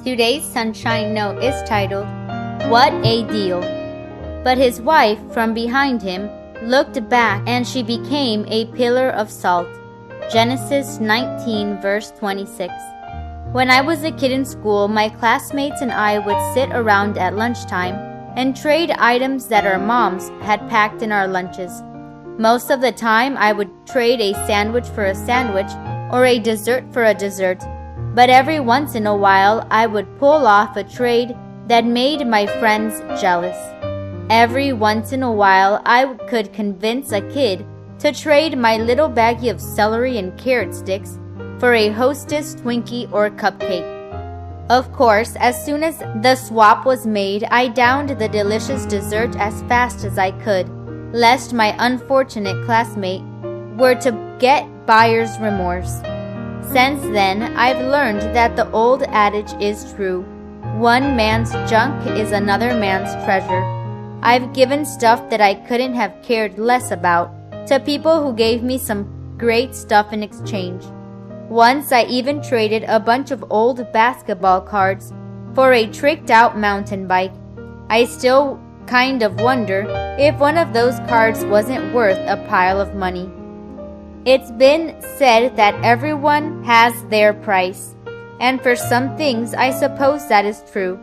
Today's Sunshine Note is titled, What a Deal! But his wife from behind him looked back, and she became a pillar of salt. Genesis 19 verse 26. When I was a kid in school, my classmates and I would sit around at lunchtime and trade items that our moms had packed in our lunches. Most of the time, I would trade a sandwich for a sandwich or a dessert for a dessert. But every once in a while, I would pull off a trade that made my friends jealous. Every once in a while, I could convince a kid to trade my little baggie of celery and carrot sticks for a Hostess Twinkie or cupcake. Of course, as soon as the swap was made, I downed the delicious dessert as fast as I could, lest my unfortunate classmate were to get buyer's remorse. Since then, I've learned that the old adage is true. One man's junk is another man's treasure. I've given stuff that I couldn't have cared less about to people who gave me some great stuff in exchange. Once I even traded a bunch of old basketball cards for a tricked-out mountain bike. I still kind of wonder if one of those cards wasn't worth a pile of money. It's been said that everyone has their price, and for some things I suppose that is true.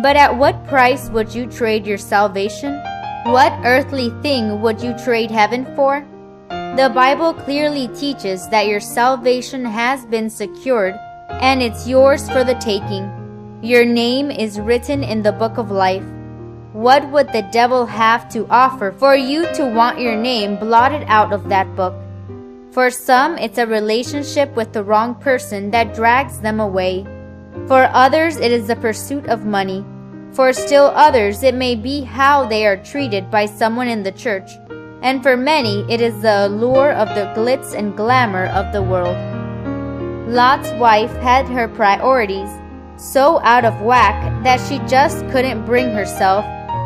But at what price would you trade your salvation? What earthly thing would you trade heaven for? The Bible clearly teaches that your salvation has been secured and it's yours for the taking. Your name is written in the book of life. What would the devil have to offer for you to want your name blotted out of that book? For some, it's a relationship with the wrong person that drags them away. For others, it is the pursuit of money. For still others, it may be how they are treated by someone in the church. And for many, it is the allure of the glitz and glamour of the world. Lot's wife had her priorities so out of whack that she just couldn't bring herself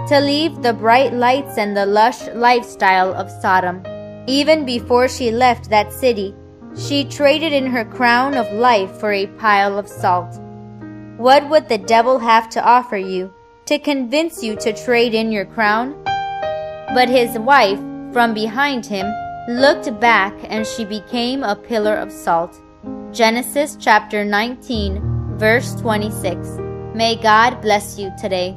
to leave the bright lights and the lush lifestyle of Sodom. Even before she left that city, she traded in her crown of life for a pile of salt. What would the devil have to offer you to convince you to trade in your crown? But his wife, from behind him, looked back, and she became a pillar of salt. Genesis chapter 19, verse 26. May God bless you today.